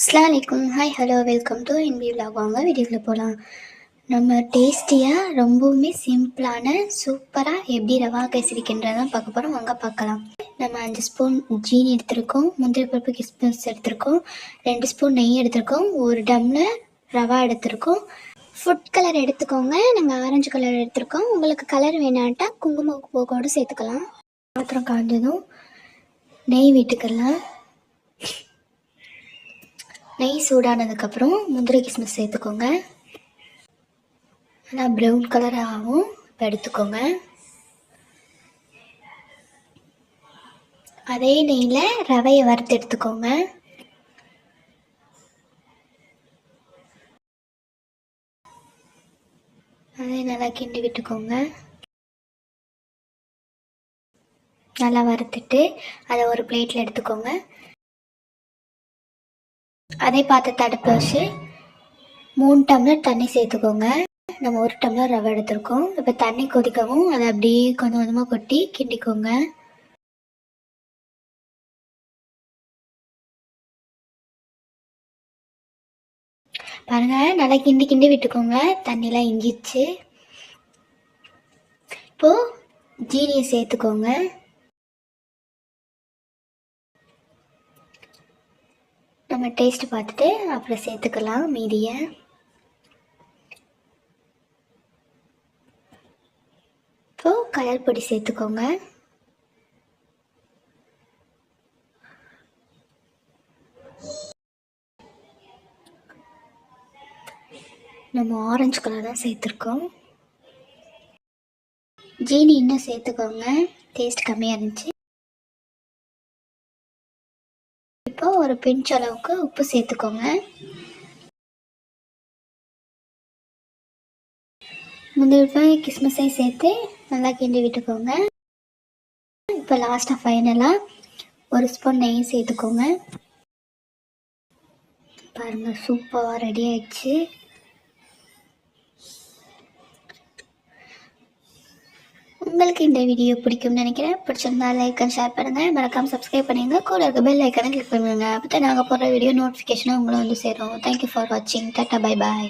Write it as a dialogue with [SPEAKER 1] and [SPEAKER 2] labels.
[SPEAKER 1] அஸ்ஸலாமு அலைக்கும். Hi hello welcome to NP vlog. வாங்க வீடியோக்குள்ளே போகலாம். நம்ம டேஸ்டியாக ரொம்பவுமே சிம்பிளான சூப்பராக எப்படி ரவா கேசரிக்கின்றதான் பார்க்க போகிறோம். வாங்க பார்க்கலாம். நம்ம 5 ஸ்பூன் ஜீனி எடுத்திருக்கோம், முந்திரி பருப்பு கிஸ்மிஸ் எடுத்திருக்கோம், 2 ஸ்பூன் நெய் எடுத்திருக்கோம், 1 டம்ளர் ரவா எடுத்திருக்கோம். ஃபுட் கலர் எடுத்துக்கோங்க. நாங்கள் ஆரஞ்சு கலர் எடுத்திருக்கோம். உங்களுக்கு கலர் வேணாட்டா குங்குமப்பூ கூட சேர்த்துக்கலாம். பாத்திரம் காஞ்சதும் நெய் விட்டுக்கலாம். நெய் சூடானதுக்கப்புறம் முந்திரி கிஸ்மிஸ் சேர்த்துக்கோங்க. நல்லா ப்ரௌன் கலர் ஆகும். இப்போ எடுத்துக்கோங்க. அதே நெய்யில் ரவையை வறுத்து எடுத்துக்கோங்க. அதை நல்லா கிண்டி விட்டுக்கோங்க. நல்லா வறுத்துட்டு அதை ஒரு பிளேட்டில் எடுத்துக்கோங்க. அதே பாத்திரத்தை அடுப்பு வச்சு 3 டம்ளர் தண்ணி சேர்த்துக்கோங்க. நம்ம 1 டம்ளர் ரவை எடுத்துருக்கோம். இப்போ தண்ணி கொதிக்கவும் அதை அப்படியே கொஞ்சம் கொஞ்சமாக கொட்டி கிண்டிக்கோங்க. பாருங்கள், நல்லா கிண்டி கிண்டி விட்டுக்கோங்க. தண்ணிலாம் இஞ்சிச்சு. இப்போது ஜீனியை சேர்த்துக்கோங்க. நம்ம டேஸ்ட் பார்த்துட்டு அப்புறம் சேர்த்துக்கலாம் மீதியை. இப்போது கலர் பொடி சேர்த்துக்கோங்க. நம்ம ஆரஞ்சு கலர் தான் சேர்த்துருக்கோம். ஜீனி இன்னும் சேர்த்துக்கோங்க, டேஸ்ட் கம்மியாக இருந்துச்சு. இப்போ ஒரு பிஞ்ச் அளவுக்கு உப்பு சேர்த்துக்கோங்க. முந்திரி கிஸ்மிஸை சேர்த்து நல்லா கிண்டி விட்டுக்கோங்க. இப்போ லாஸ்ட்டாக ஃபைனலாக 1 ஸ்பூன் நெய் சேர்த்துக்கோங்க. பாருங்கள், சூப்பராக ரெடி ஆயிடுச்சு. உங்களுக்கு இந்த வீடியோ பிடிக்கும்னு நினைக்கிறேன். பிடிச்சிருந்தா லைக் அண்ட் ஷேர் பண்ணுங்கள். மறக்காமல் சப்ஸ்கிரைப் பண்ணுங்க. கூட இருக்க பெல் ஐக்கானை கிளிக் பண்ணுங்கள். அப்போ தான் நாங்கள் போடுற வீடியோ நோட்டிஃபிகேஷனாக உங்களை வந்து சேரும். தேங்க்யூ ஃபார் வாட்சிங். Tata, bye bye.